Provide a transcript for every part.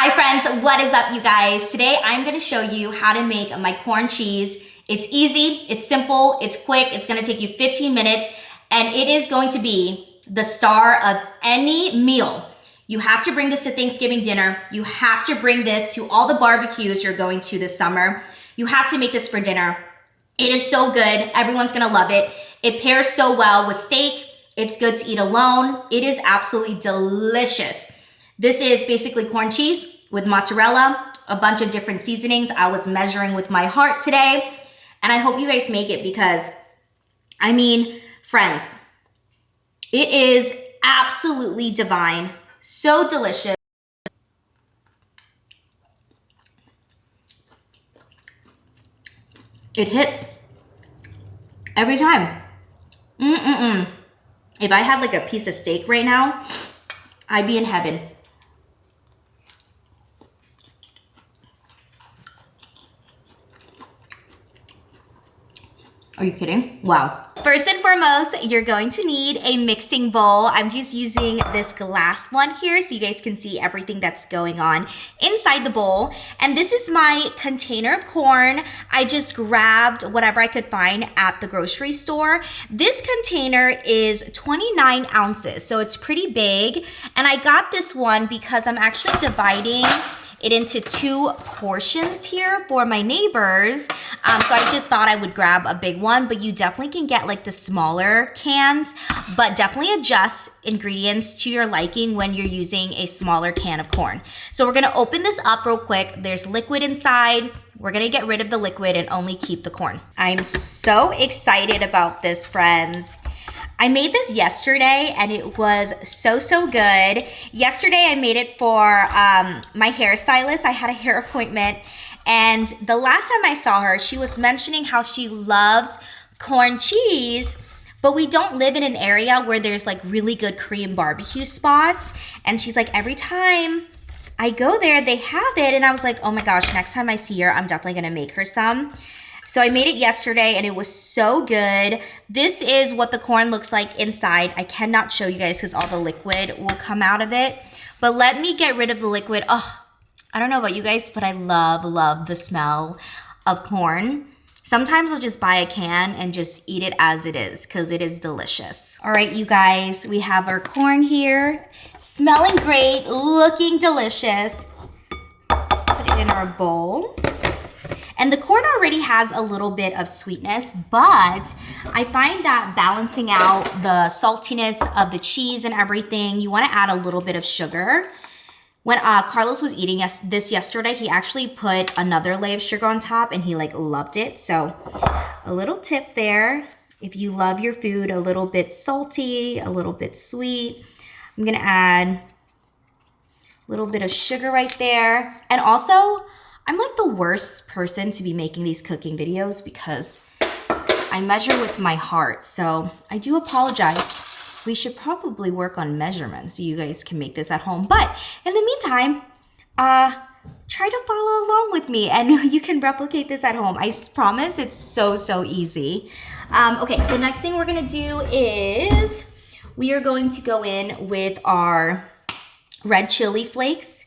Hi friends, what is up you guys? Today I'm gonna show you how to make my corn cheese. It's easy, it's simple, it's quick, it's gonna take you 15 minutes, and it is going to be the star of any meal. You have to bring this to Thanksgiving dinner. You have to bring this to all the barbecues you're going to this summer. You have to make this for dinner. It is so good, everyone's gonna love it. It pairs so well with steak. It's good to eat alone. It is absolutely delicious. This is basically corn cheese with mozzarella, a bunch of different seasonings. I was measuring with my heart today, and I hope you guys make it because, I mean, friends, it is absolutely divine, so delicious. It hits every time. If I had like a piece of steak right now, I'd be in heaven. Are you kidding? Wow. First and foremost, you're going to need a mixing bowl. I'm just using this glass one here so you guys can see everything that's going on inside the bowl. And this is my container of corn. I just grabbed whatever I could find at the grocery store. This container is 29 ounces, so it's pretty big. And I got this one because I'm actually dividing it into two portions here for my neighbors. So I just thought I would grab a big one, but you definitely can get like the smaller cans, but definitely adjust ingredients to your liking when you're using a smaller can of corn. So we're gonna open this up real quick. There's liquid inside. We're gonna get rid of the liquid and only keep the corn. I'm so excited about this, friends. I made this yesterday and it was so good. Yesterday I made it for my hairstylist. I had a hair appointment, and the last time I saw her, she was mentioning how she loves corn cheese, but we don't live in an area where there's like really good Korean barbecue spots. And she's like, every time I go there, they have it. And I was like, oh my gosh, next time I see her, I'm definitely gonna make her some. So I made it yesterday and it was so good. This is what the corn looks like inside. I cannot show you guys because all the liquid will come out of it. But let me get rid of the liquid. Oh, I don't know about you guys, but I love the smell of corn. Sometimes I'll just buy a can and just eat it as it is because it is delicious. All right, you guys, we have our corn here. Smelling great, looking delicious. Put it in our bowl. And the corn already has a little bit of sweetness, but I find that balancing out the saltiness of the cheese and everything, you want to add a little bit of sugar. When Carlos was eating this yesterday, he actually put another layer of sugar on top and he like loved it. So a little tip there, if you love your food a little bit salty, a little bit sweet, I'm gonna add a little bit of sugar right there. And also, I'm like the worst person to be making these cooking videos because I measure with my heart. So I do apologize. We should probably work on measurements so you guys can make this at home. But in the meantime, try to follow along with me and you can replicate this at home. I promise it's so easy. Okay, the next thing we're gonna do is we are going to go in with our red chili flakes.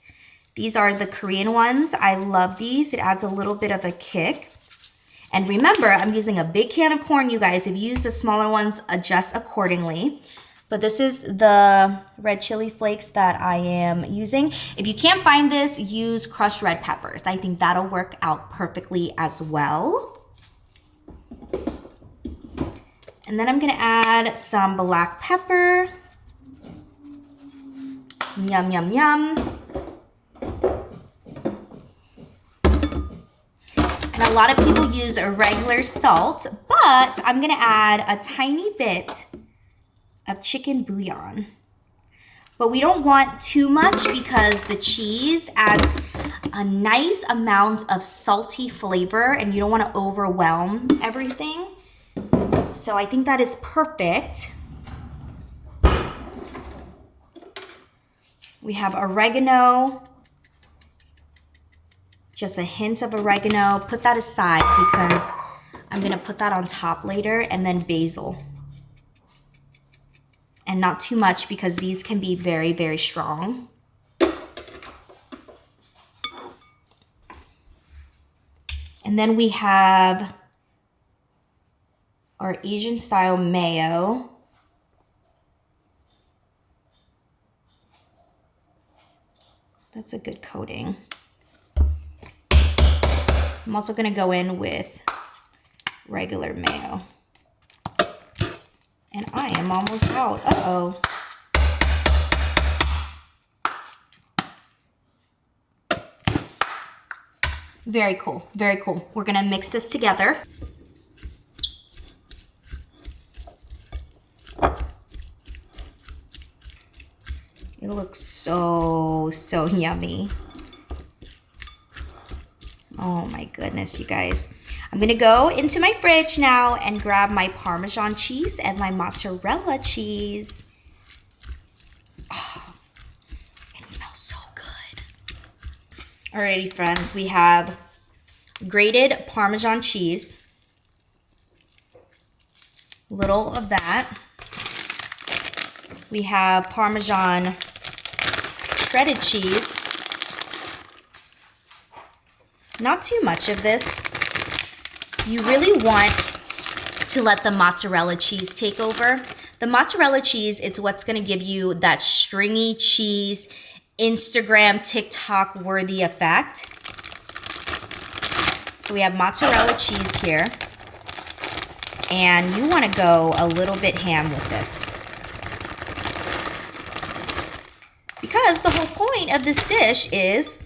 These are the Korean ones. I love these. It adds a little bit of a kick. And remember, I'm using a big can of corn, you guys. If you use the smaller ones, adjust accordingly. But this is the red chili flakes that I am using. If you can't find this, use crushed red peppers. I think that'll work out perfectly as well. And then I'm gonna add some black pepper. Yum. A lot of people use a regular salt, but I'm gonna add a tiny bit of chicken bouillon. But we don't want too much because the cheese adds a nice amount of salty flavor and you don't wanna overwhelm everything. So I think that is perfect. We have oregano. Just a hint of oregano. Put that aside because I'm gonna put that on top later, and then basil. And not too much because these can be very strong. And then we have our Asian style mayo. That's a good coating. I'm also gonna go in with regular mayo. And I am almost out. Uh-oh. Very cool, very cool. We're gonna mix this together. It looks so yummy. Oh my goodness, you guys. I'm gonna go into my fridge now and grab my Parmesan cheese and my mozzarella cheese. Oh, it smells so good. Alrighty, friends, we have grated Parmesan cheese. A little of that. We have Parmesan shredded cheese. Not too much of this. You really want to let the mozzarella cheese take over. The mozzarella cheese, it's what's gonna give you that stringy cheese, Instagram, TikTok worthy effect. So we have mozzarella cheese here. And you wanna go a little bit ham with this. Because the whole point of this dish is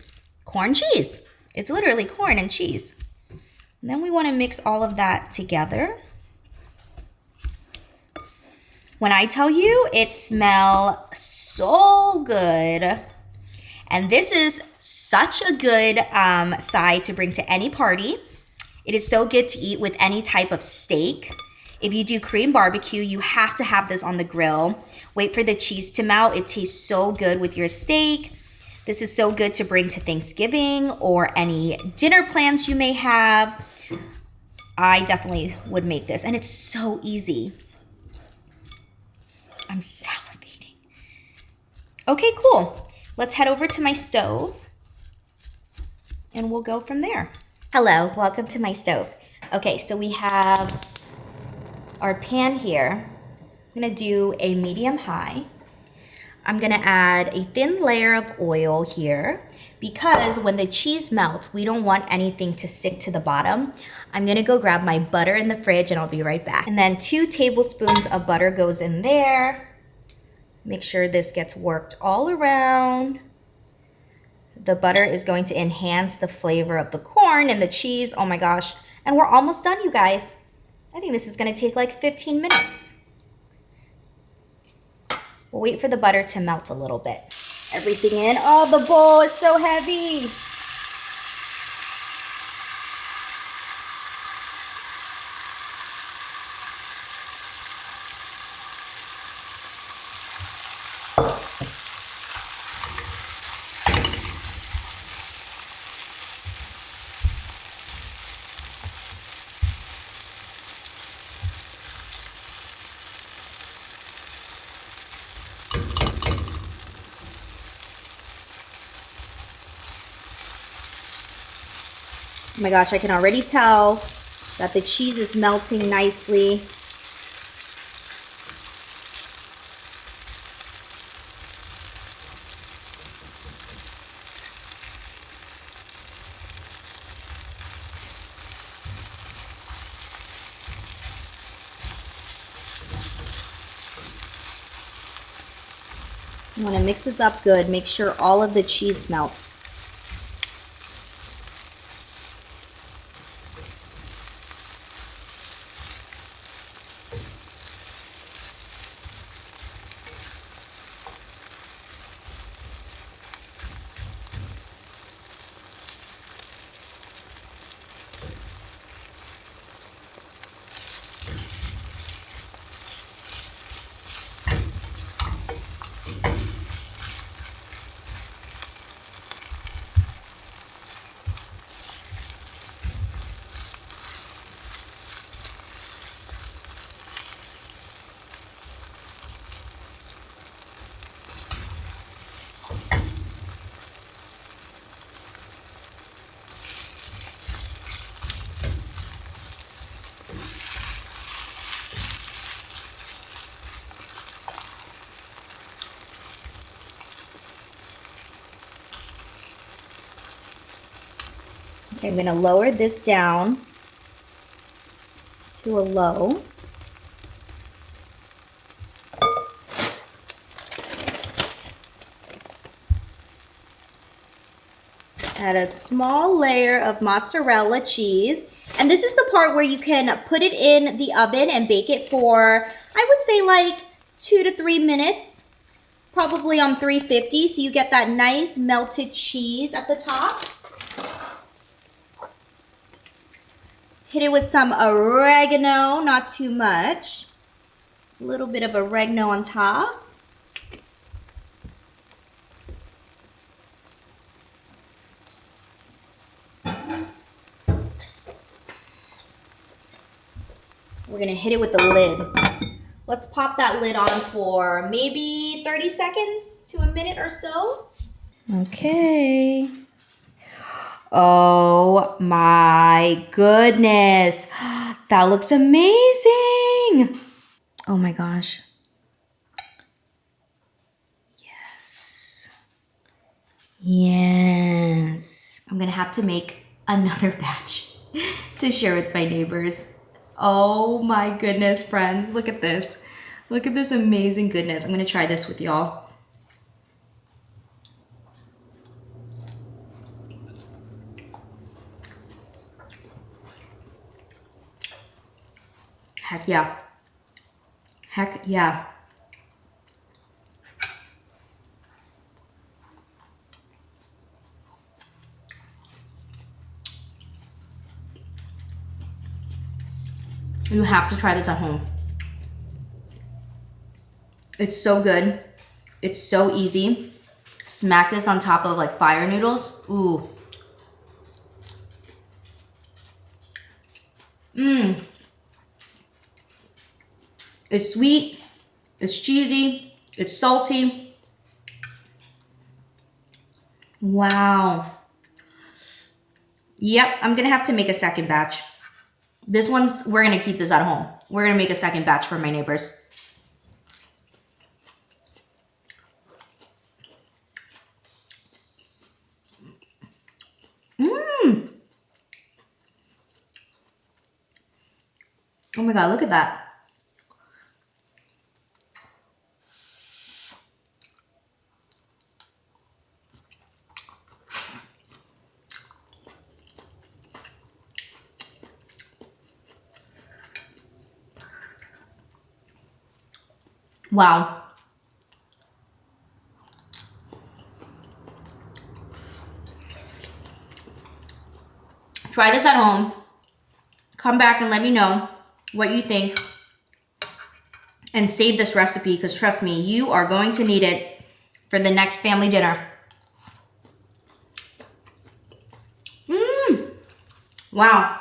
corn cheese. It's literally corn and cheese. And then we want to mix all of that together. When I tell you, it smells so good. And this is such a good side to bring to any party. It is so good to eat with any type of steak. If you do Korean barbecue, you have to have this on the grill. Wait for the cheese to melt. It tastes so good with your steak. This is so good to bring to Thanksgiving or any dinner plans you may have. I definitely would make this, and it's so easy. I'm salivating. Okay, cool. Let's head over to my stove, and we'll go from there. Hello, welcome to my stove. Okay, so we have our pan here. I'm gonna do a medium high. I'm gonna add a thin layer of oil here because when the cheese melts, we don't want anything to stick to the bottom. I'm gonna go grab my butter in the fridge and I'll be right back. And then 2 tablespoons of butter goes in there. Make sure this gets worked all around. The butter is going to enhance the flavor of the corn and the cheese. Oh my gosh. And we're almost done, you guys. I think this is gonna take like 15 minutes. We'll wait for the butter to melt a little bit. Everything in. Oh, the bowl is so heavy. Oh my gosh, I can already tell that the cheese is melting nicely. You want to mix this up good. Make sure all of the cheese melts. Okay, I'm gonna lower this down to a low. Add a small layer of mozzarella cheese. And this is the part where you can put it in the oven and bake it for, I would say like 2 to 3 minutes, probably on 350, so you get that nice melted cheese at the top. Hit it with some oregano, not too much. A little bit of oregano on top. We're gonna hit it with the lid. Let's pop that lid on for maybe 30 seconds to a minute or so. Okay. Oh my goodness. That looks amazing. Oh my gosh. Yes. Yes. I'm gonna have to make another batch to share with my neighbors. Oh my goodness, friends. Look at this. Look at this amazing goodness. I'm gonna try this with y'all. Heck yeah. Heck yeah. You have to try this at home. It's so good. It's so easy. Smack this on top of like fire noodles. Ooh. Mmm. It's sweet. It's cheesy. It's salty. Wow. Yep, I'm gonna have to make a second batch. This one's, we're gonna keep this at home. We're gonna make a second batch for my neighbors. Mmm. Oh my God, look at that. Wow. Try this at home. Come back and let me know what you think. And save this recipe because trust me, you are going to need it for the next family dinner. Mmm. Wow.